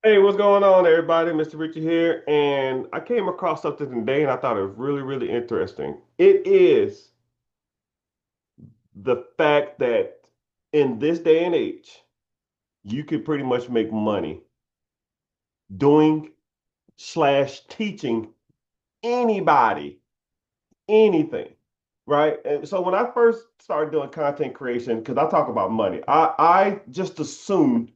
Hey, what's going on, everybody? Mr. Richard here, and I came across something today, and I thought it was really, really interesting. It is the fact that in this day and age, you can pretty much make money doing slash teaching anybody anything, right? And so when I first started doing content creation, because I talk about money, I just assumed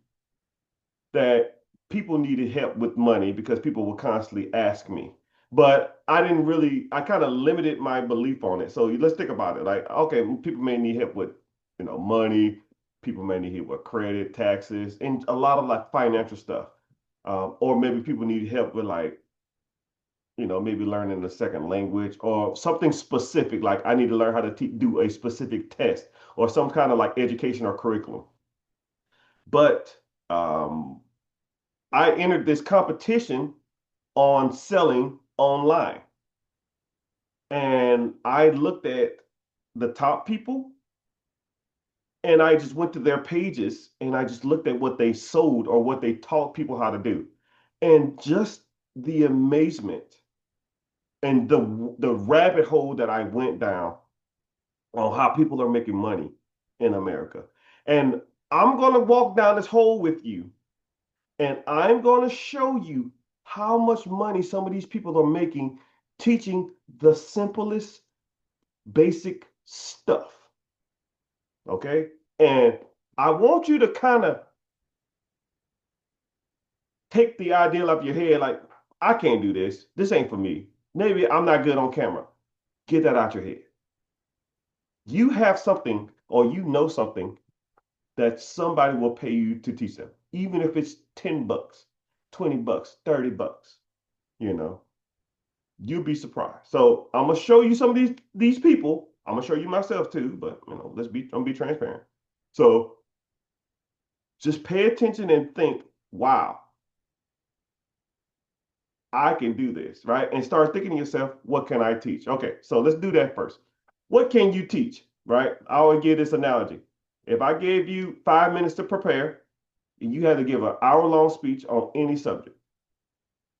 that people needed help with money because people would constantly ask me. But I didn't really, I kind of limited my belief on it. So let's think about it. Like, okay, people may need help with, money. People may need help with credit, taxes, and a lot of like financial stuff. Or maybe people need help with like, maybe learning a second language or something specific. Like I need to learn how to do a specific test or some kind of like education or curriculum. But um, I entered this competition on selling online. And I looked at the top people and I just went to their pages and I just looked at what they sold or what they taught people how to do. And just the amazement and the rabbit hole that I went down on how people are making money in America. And I'm going to walk down this hole with you and I'm going to show you how much money some of these people are making teaching the simplest basic stuff. Okay. And I want you to kind of take the idea of your head like, I can't do this. This ain't for me. Maybe I'm not good on camera. Get that out your head. You have something or you know something that somebody will pay you to teach them, even if it's $10, $20, $30, you know. You'll be surprised. So I'm gonna show you some of these people. I'm gonna show you myself too, but I'm gonna be transparent. So just pay attention and think, wow, I can do this, right? And start thinking to yourself, what can I teach? Okay, so let's do that first. What can you teach, right? I always give this analogy. If I gave you 5 minutes to prepare and you had to give an hour-long speech on any subject,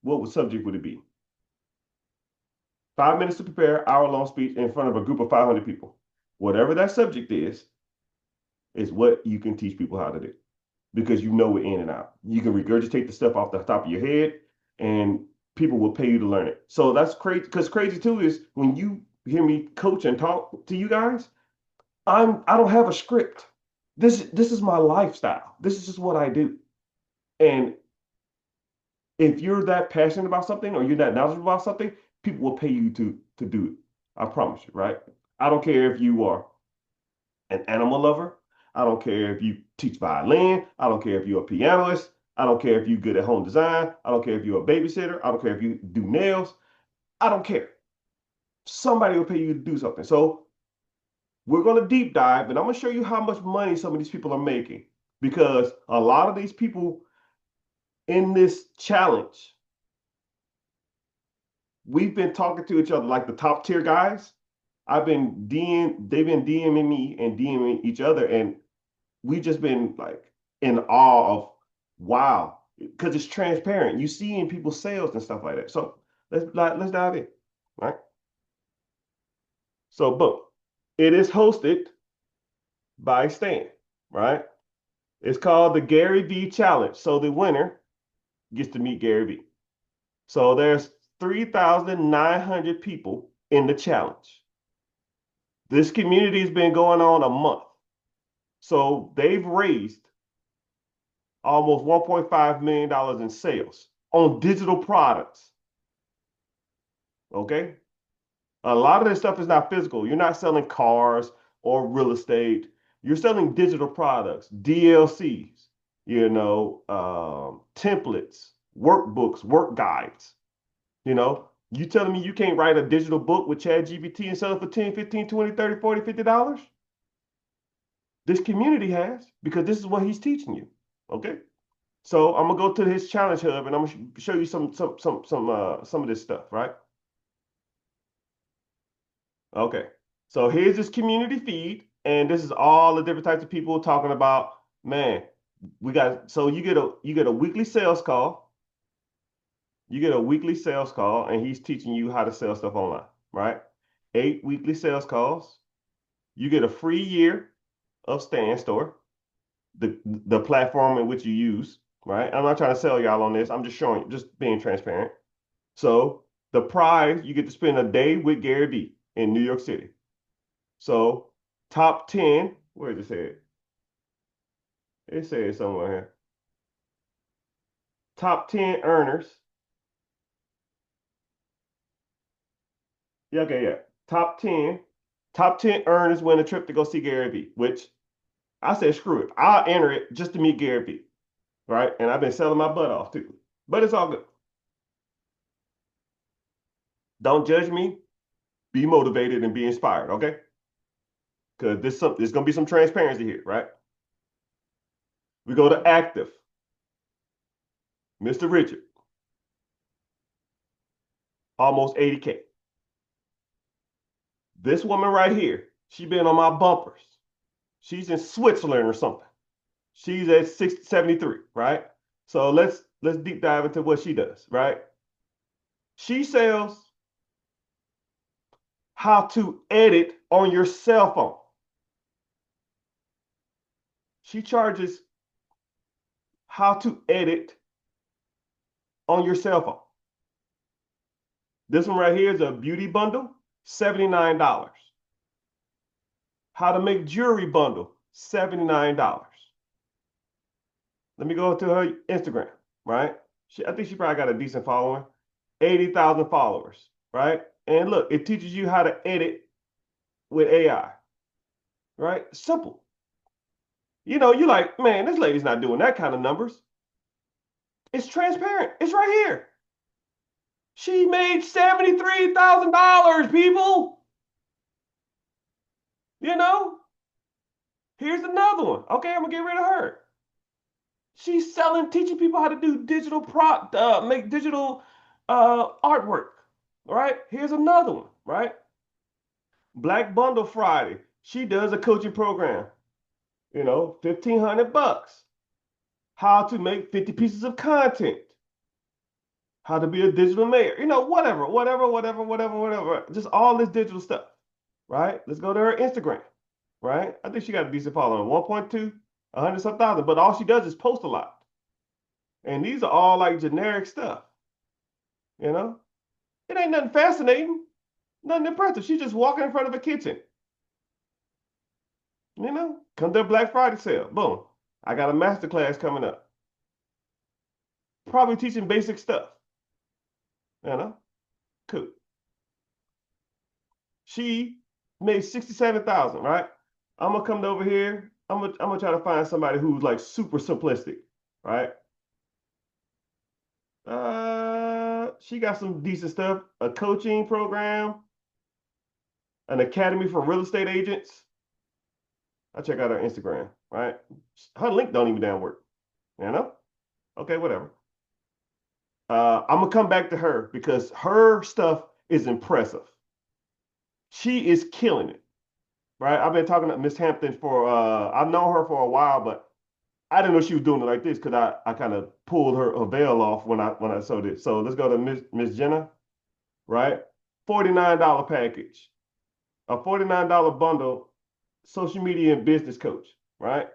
what subject would it be? 5 minutes to prepare, hour-long speech in front of a group of 500 people. Whatever that subject is what you can teach people how to do because you know it in and out. You can regurgitate the stuff off the top of your head and people will pay you to learn it. So that's crazy because crazy too is when you hear me coach and talk to you guys, I don't have a script. This is my lifestyle. This is just what I do. And if you're that passionate about something or you're that knowledgeable about something, people will pay you to do it. I promise you, right? I don't care if you are an animal lover. I don't care if you teach violin. I don't care if you're a pianist. I don't care if you're good at home design. I don't care if you're a babysitter. I don't care if you do nails. I don't care. Somebody will pay you to do something. So we're going to deep dive and I'm going to show you how much money some of these people are making because a lot of these people in this challenge, we've been talking to each other like the top tier guys. They've been DMing me and DMing each other, and we just been like in awe of wow, because it's transparent. You see in people's sales and stuff like that. So let's dive in, right? So boom, it is hosted by Stan, right? It's called the Gary V Challenge. So the winner gets to meet Gary V. So there's 3,900 people in the challenge. This community has been going on a month. So they've raised almost $1.5 million in sales on digital products. Okay. A lot of this stuff is not physical. You're not selling cars or real estate. You're selling digital products, DLCs, templates, workbooks, work guides. You telling me you can't write a digital book with ChatGPT and sell it for 10, 15, 20, 30, 40, $50? This community has because this is what he's teaching you. Okay. So I'm gonna go to his challenge hub and I'm gonna show you some of this stuff, right? Okay. So here's this community feed, and this is all the different types of people talking about, man. So you get a weekly sales call. You get a weekly sales call, and he's teaching you how to sell stuff online, right? 8 weekly sales calls. You get a free year of Stand Store, the platform in which you use, right? I'm not trying to sell y'all on this. I'm just showing, just being transparent. So the prize, you get to spend a day with Gary Vee in New York City. So top 10, where does it say it? It says somewhere here. Top 10 earners. Yeah, okay, yeah. Top 10. Top 10 earners win a trip to go see Gary Vee, which I said, screw it. I'll enter it just to meet Gary Vee, right? And I've been selling my butt off too. But it's all good. Don't judge me. Be motivated and be inspired, okay? Because there's gonna be some transparency here, right? We go to active, Mr. Richard, almost 80K. This woman right here, she been on my bumpers. She's in Switzerland or something. She's at 73, right? So let's deep dive into what she does, right? She sells how to edit on your cell phone. She charges how to edit on your cell phone. This one right here is a beauty bundle, $79. How to make jewelry bundle, $79. Let me go to her Instagram, right? I think she probably got a decent following, 80,000 followers, right? And look, it teaches you how to edit with AI, right? Simple. You're like, man, this lady's not doing that kind of numbers. It's transparent. It's right here. She made $73,000, people. You know, here's another one. Okay, I'm gonna get rid of her. She's selling, teaching people how to do make digital artwork. All right, here's another one. Right, Black Bundle Friday. She does a coaching program. 1,500 bucks. How to make 50 pieces of content. How to be a digital mayor. Whatever. Just all this digital stuff. Right. Let's go to her Instagram. Right. I think she got a decent following. 1.2, 100 some thousand. But all she does is post a lot. And these are all like generic stuff. You know, it ain't nothing fascinating, nothing impressive. She's just walking in front of a kitchen. Come to a Black Friday sale. Boom. I got a master class coming up. Probably teaching basic stuff. You know, cool. She made 67,000, right? I'm gonna come over here. I'm gonna try to find somebody who's like super simplistic, right? She got some decent stuff. A coaching program, an academy for real estate agents. I check out her Instagram, right? Her link don't even damn work. You know? Okay, whatever. I'm gonna come back to her because her stuff is impressive. She is killing it, right? I've been talking to Miss Hampton for I've known her for a while, but I didn't know she was doing it like this because I kind of pulled her veil off when I saw this. So let's go to Miss Jenna, right? $49 package, a $49 bundle, social media and business coach, right?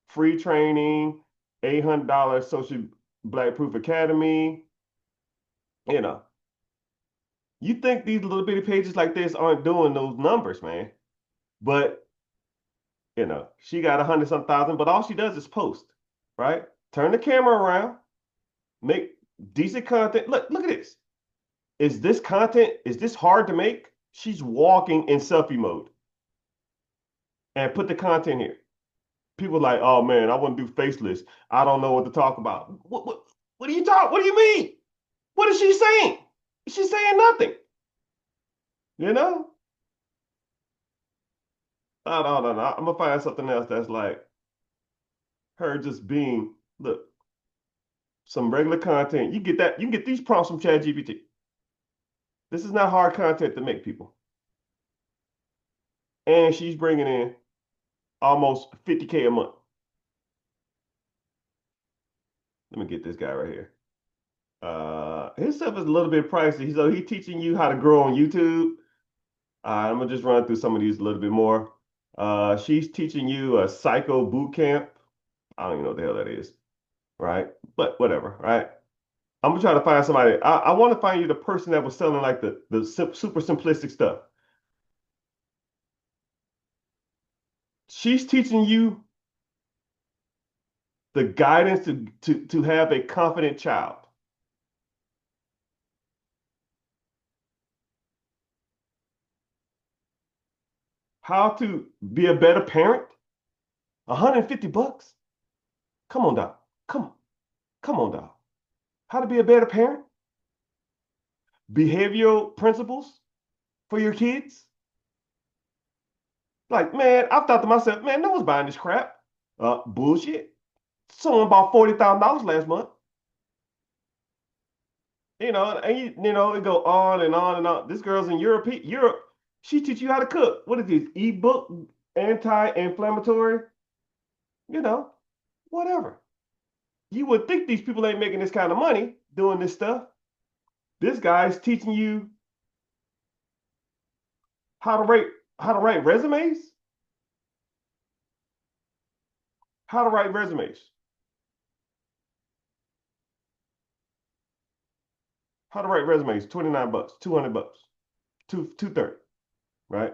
Free training, $800 social Black Proof Academy. You know, you think these little bitty pages like this aren't doing those numbers, man. But, she got 100 some thousand, but all she does is post, right? Turn the camera around, make decent content. Look at this. Is this hard to make? She's walking in selfie mode and put the content here. People like, oh man, I want to do faceless. I don't know what to talk about. What do you talk? What do you mean? What is she saying? She's saying nothing. You know? No. I'm gonna find something else that's like her just being, look, some regular content. You get that, you can get these prompts from ChatGPT. This is not hard content to make, people. And she's bringing in almost 50K a month. Let me get this guy right here. His stuff is a little bit pricey. So he's teaching you how to grow on YouTube. I'm gonna just run through some of these a little bit more. She's teaching you a psycho boot camp. I don't even know what the hell that is, right? But whatever, right? I'm gonna try to find somebody. I want to find you the person that was selling like the super simplistic stuff. She's teaching you the guidance to have a confident child. How to be a better parent. 150 bucks. Come on, dog. Come on. Come on, dog. How to be a better parent. Behavioral principles for your kids. Like, man, I've thought to myself, man, no one's buying this crap. Bullshit. Someone bought $40,000 last month. It go on and on and on. This girl's in Europe. She teach you how to cook. What is this? Ebook, anti-inflammatory, you know, whatever. You would think these people ain't making this kind of money doing this stuff. This guy's teaching you how to write resumes, how to write resumes, how to write resumes, 29 bucks, 200 bucks, 230, right?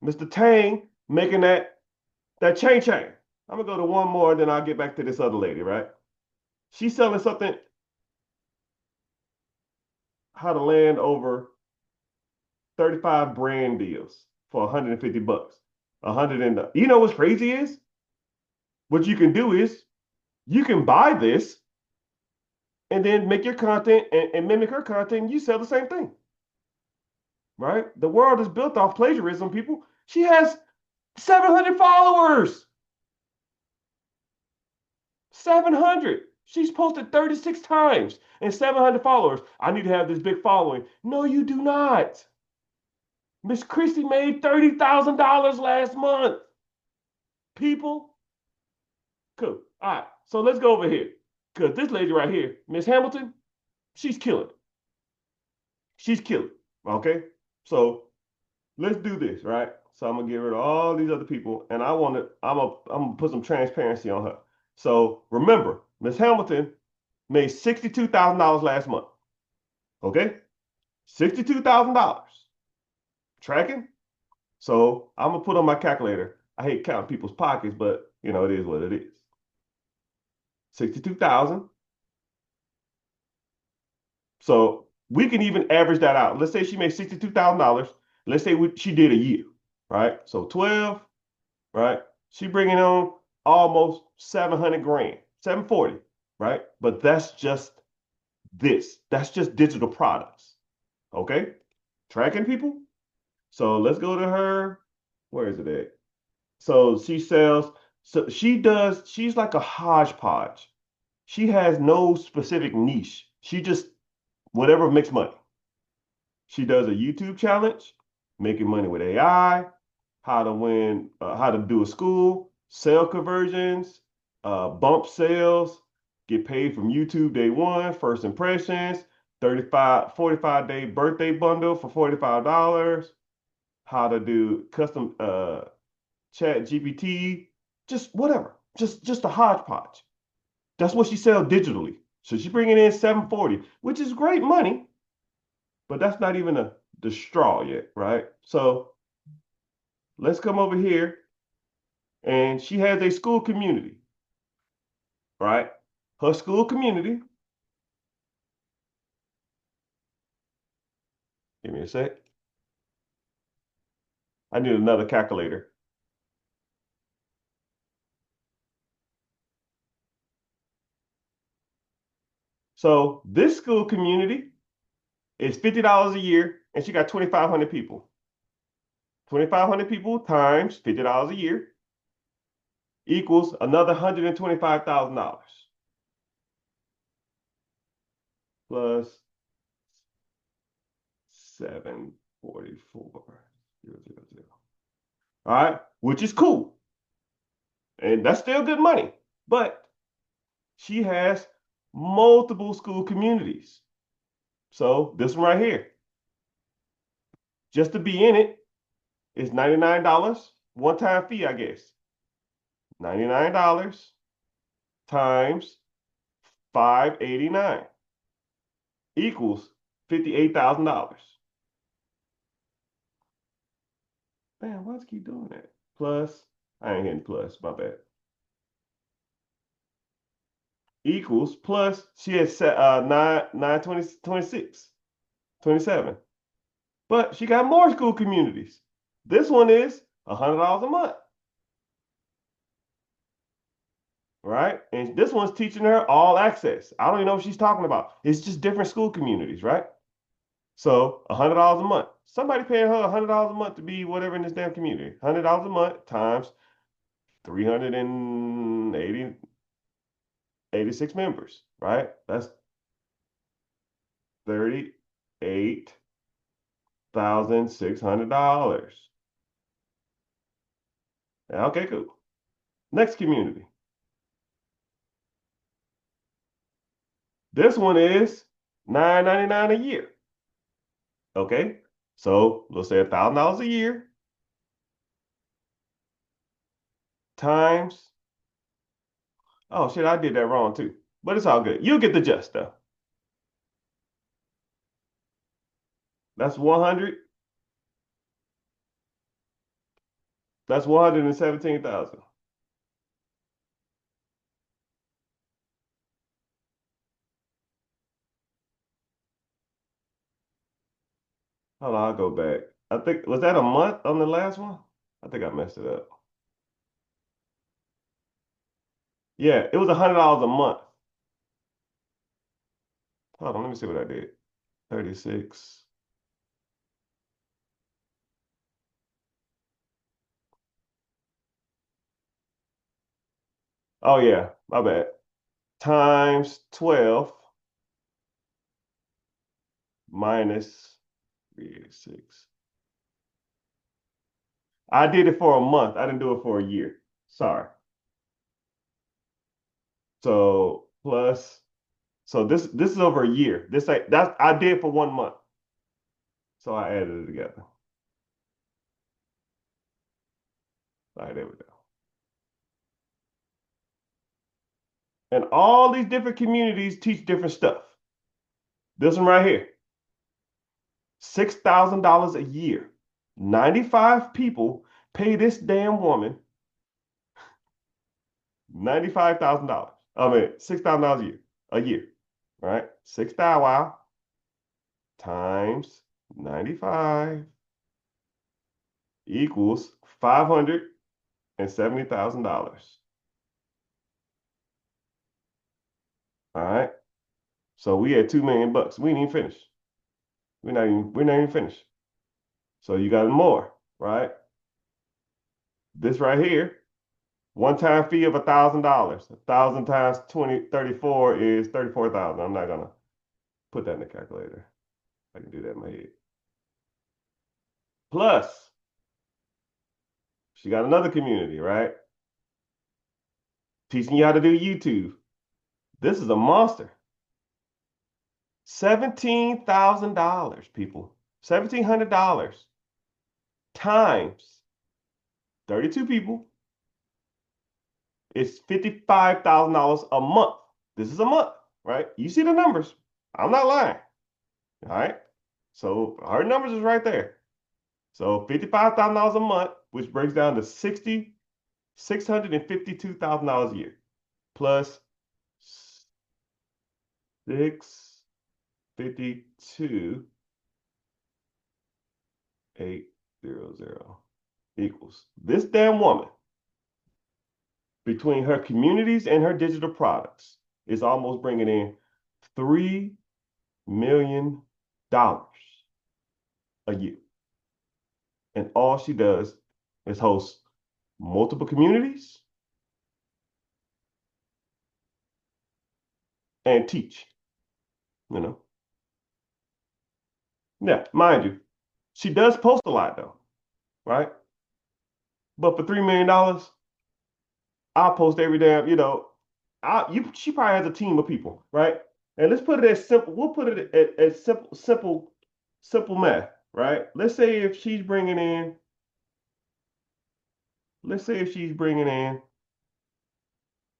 Mr. Tang making that chain. I'm gonna go to one more, then I'll get back to this other lady, right? She's selling something, how to land over 35 brand deals for 150 bucks. 100 and you know what's crazy is? What you can do is you can buy this and then make your content and mimic her content, and you sell the same thing. Right? The world is built off plagiarism, people. She has 700 followers. 700. She's posted 36 times and 700 followers. I need to have this big following. No, you do not. Miss Christie made $30,000 last month. People, cool. All right, so let's go over here. Because this lady right here, Miss Hamilton, she's killing. She's killing. Okay? So let's do this, right? So I'm gonna get rid of all these other people, and I'm gonna put some transparency on her. So remember, Miss Hamilton made $62,000 last month. Okay, $62,000. Tracking. So I'm gonna put on my calculator. I hate counting people's pockets, but it is what it is. 62,000. So we can even average that out. Let's say she made $62,000. Let's say she did a year, right? So 12, right? She bringing on almost 700 grand, 740, right? But that's just this. That's just digital products. Okay? Tracking people. So let's go to her. Where is it at? So she's like a hodgepodge. She has no specific niche. She just whatever makes money. She does a YouTube challenge, making money with AI, how to do a school, sale conversions, bump sales, get paid from YouTube day one, first impressions, 45-day birthday bundle for $45, how to do custom chat GPT, just whatever, just a hodgepodge. That's what she sells digitally. So she's bringing in 740, which is great money, but that's not even the straw yet, right? So let's come over here, and she has a school community, right? Her school community. Give me a sec. I need another calculator. So this school community is $50 a year, and she got 2,500 people. 2,500 people times $50 a year equals another $125,000 plus 744. All right, which is cool. And that's still good money. But She has multiple school communities. So this one right here, just to be in it is $99, one-time fee, I guess. $99 times 589 equals $58,000. Man, why does it keep doing that? Plus, I ain't hitting plus, my bad. Equals plus she had set 9 20 26 27. But she got more school communities. This one is $100 a month, right? And this one's teaching her all access. I don't even know what she's talking about. It's just different school communities, right? So $100 a month. Somebody paying her $100 a month to be whatever in this damn community. $100 a month times 386 members, right? That's $38,600. Okay, cool. Next community. This one is $9.99 a year. Okay, so let's say $1,000 a year times. Oh shit, I did that wrong too, but it's all good. You'll get the gist though. That's 100. That's 117,000. Hold on, I'll go back. I think was that a month on the last one? I think I messed it up. Yeah, it was $100 a month. Hold on, let me see what I did. 36. Oh yeah, my bad. Times 12 minus 386. I did it for a month. I didn't do it for a year. Sorry. So plus, so this is over a year. This ain't that's I did for 1 month. So I added it together. All right, there we go. And all these different communities teach different stuff. This one right here, $6,000 a year. 95 people pay this damn woman $95,000. I mean, $6,000 a year. A year. Right? 6,000 wow times 95 equals $570,000. All right. So we had 2 million bucks. We ain't even finished. We're not even finished. So you got more, right? This right here, one-time fee of $1,000. 1,000 times 34 is 34,000. I'm not gonna put that in the calculator. I can do that in my head. Plus, she got another community, right? Teaching you how to do YouTube. This is a monster. $17,000, people. $1,700 times 32 people. It's $55,000 a month. This is a month, right? You see the numbers. I'm not lying. All right. So her numbers is right there. So $55,000 a month, which breaks down to $652,000 a year, plus 652,800 equals this damn woman between her communities and her digital products is almost bringing in $3 million a year. And all she does is host multiple communities and teach, you know. Yeah, mind you, she does post a lot though, right? But for $3 million, I'll post every damn, She probably has a team of people, right? And let's put it as simple. We'll put it as simple math, right? Let's say if she's bringing in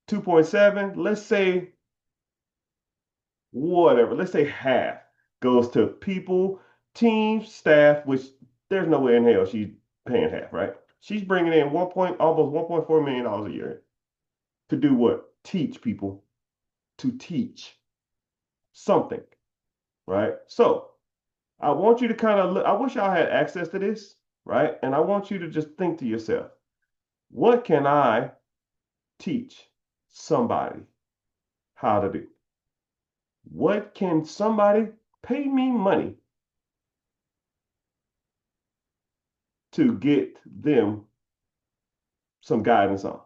2.7, let's say whatever, let's say half goes to people, teams, staff, which there's no way in hell she's paying half, right? She's bringing in almost $1.4 million a year to do what? Teach people to teach something, right? So I want you to kind of look, I wish y'all had access to this, right? And I want you to just think to yourself, what can I teach somebody how to do? What can somebody pay me money to get them some guidance on,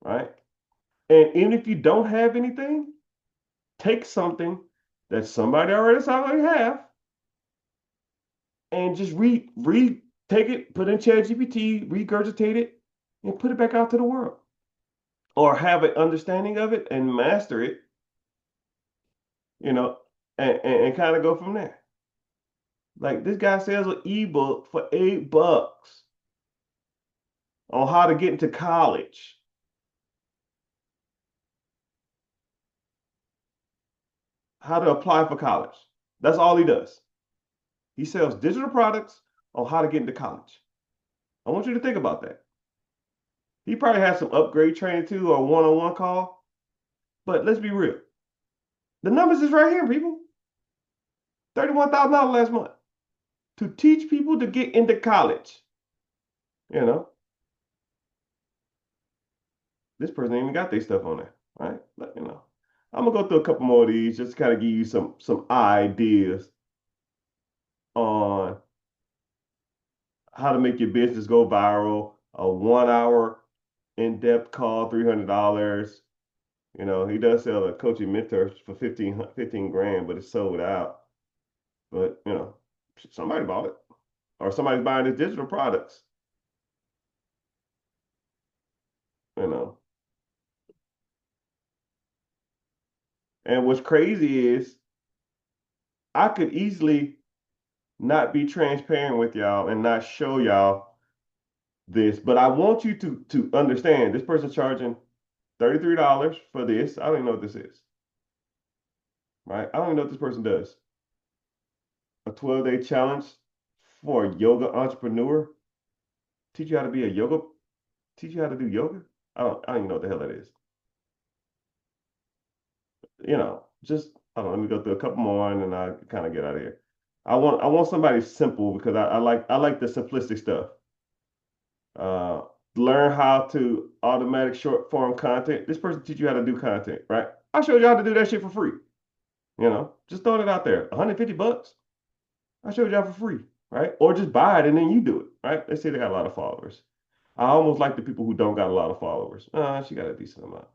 right? And even if you don't have anything, take something that somebody already have and just take it, put in ChatGPT, regurgitate it, and put it back out to the world. Or have an understanding of it and master it, you know, and kind of go from there. Like this guy sells an ebook for $8 on how to get into college, how to apply for college. That's all he does. He sells digital products on how to get into college. I want you to think about that. He probably has some upgrade training too or one-on-one call. But let's be real. The numbers is right here, people. $31,000 last month to teach people to get into college. You know, this person ain't even got their stuff on there, right? But, I'm gonna go through a couple more of these just to kind of give you some ideas on how to make your business go viral. A 1 hour in-depth call, $300. He does sell a coaching mentor for 15 grand, but it's sold out. But somebody bought it, or somebody's buying his digital products. You know, and what's crazy is I could easily not be transparent with y'all and not show y'all this, but I want you to understand this person's charging $33 for this. I don't even know what this is, right? I don't even know what this person does. A 12-day challenge for a yoga entrepreneur. Teach you how to be a yoga, teach you how to do yoga. I don't even know what the hell that is. Just I don't know, let me go through a couple more and then I kind of get out of here. I want somebody simple because I like the simplistic stuff. Uh, Learn how to automatic short form content. This person teach you how to do content, right? I showed you how to do that shit for free. Just throwing it out there. $150. I showed y'all for free, right? Or just buy it and then you do it, right? Let's say they got a lot of followers. I almost like the people who don't got a lot of followers. She got a decent amount.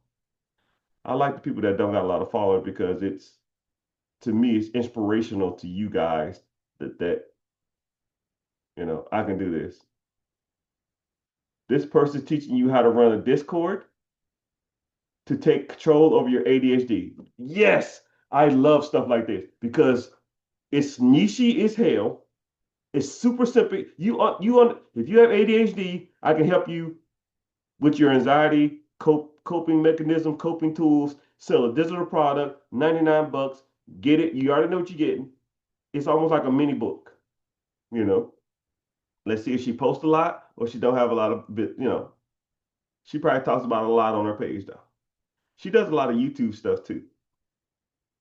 I like the people that don't got a lot of followers because to me, it's inspirational to you guys that I can do this. This person's teaching you how to run a Discord to take control over your ADHD. Yes, I love stuff like this because it's nichey as hell. It's super simple. If you have ADHD, I can help you with your anxiety, coping mechanism, coping tools. Sell a digital product, $99. Get it. You already know what you're getting. It's almost like a mini book. You know. Let's see if she posts a lot or she don't have a lot of She probably talks about a lot on her page though. She does a lot of YouTube stuff too,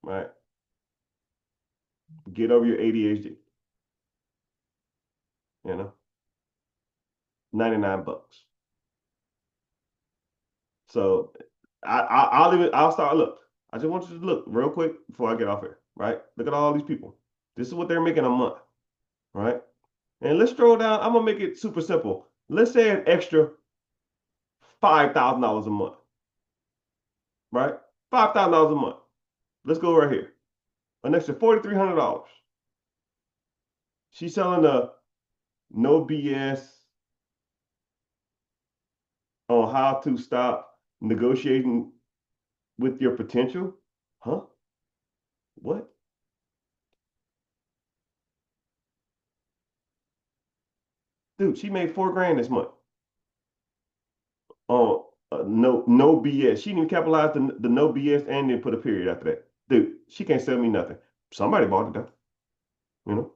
right? Get over your ADHD, you know, $99. So I'll start. Look, I just want you to look real quick before I get off here, right? Look at all these people. This is what they're making a month, right? And let's scroll down. I'm gonna make it super simple. Let's say an extra $5,000 a month, right? $5,000 a month. Let's go right here. An extra $4,300. She's selling a no BS on how to stop negotiating with your potential? Huh? What? Dude, she made 4 grand this month. No BS. She didn't even capitalize the no BS and then put a period after that. Dude, she can't sell me nothing. Somebody bought it though. You know,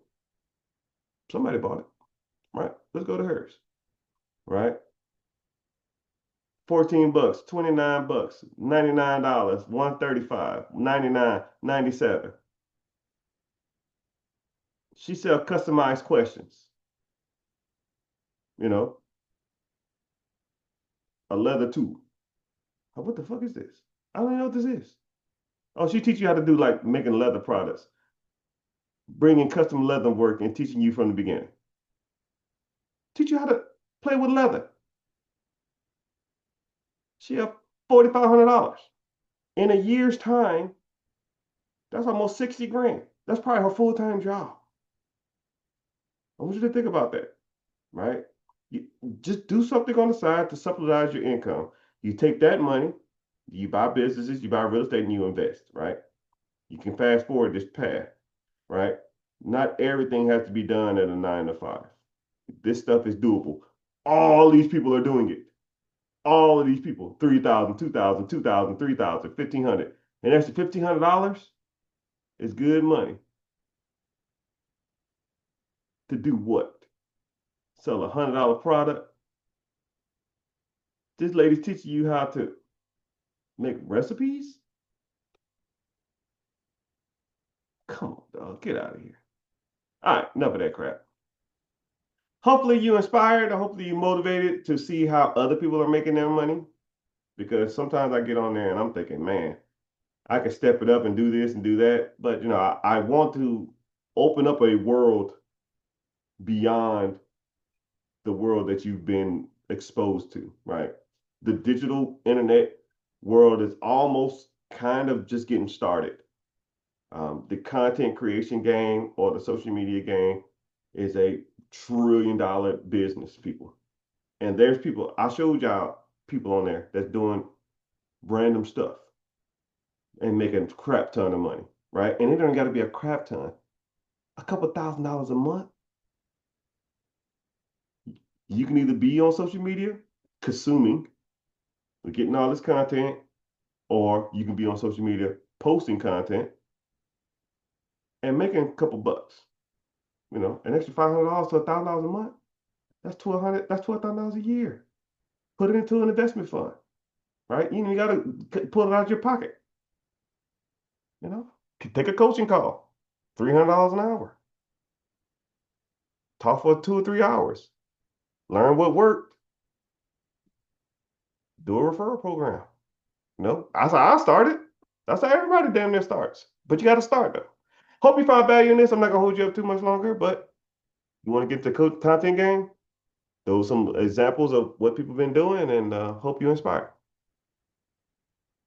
somebody bought it. Right? Let's go to hers. Right? $14, $29, $99, 135, 99, 97. She sell customized questions. You know, a leather tube. What the fuck is this? I don't even know what this is. Oh, she teach you how to do like making leather products, bringing custom leather work and teaching you from the beginning. Teach you how to play with leather. She up $4,500 in a year's time. That's almost 60 grand. That's probably her full-time job. I want you to think about that, right? You just do something on the side to subsidize your income. You take that money, you buy businesses, you buy real estate, and you invest, right? You can fast forward this path, right? Not everything has to be done at a 9 to 5. This stuff is doable. All these people are doing it. All of these people, 3,000, 2,000, 2,000, 3,000, 1,500. And that's $1,500 is good money. To do what? Sell $100 product. This lady's teaching you how to make recipes. Come on, dog, get out of here. All right, enough of that crap. Hopefully you inspired, or hopefully you motivated to see how other people are making their money. Because sometimes I get on there and I'm thinking, man, I can step it up and do this and do that. But I want to open up a world beyond the world that you've been exposed to, right? The digital internet world is almost kind of just getting started. The content creation game or the social media game is a $1 trillion business, people. And there's people, I showed y'all people on there that's doing random stuff and making a crap ton of money, right? And it don't got to be a crap ton. A couple $1,000s a month. You can either be on social media consuming, getting all this content, or you can be on social media posting content and making a couple bucks. An extra $500 to $1,000 a month. That's 1,200. That's $12,000 a year. Put it into an investment fund, right? You got to pull it out of your pocket. Take a coaching call, $300 an hour. Talk for 2 or 3 hours. Learn what worked. Do a referral program. That's how I started. That's how everybody damn near starts. But you got to start though. Hope you found value in this. I'm not gonna hold you up too much longer, but you want to get the content game? Those are some examples of what people have been doing, and hope you inspire.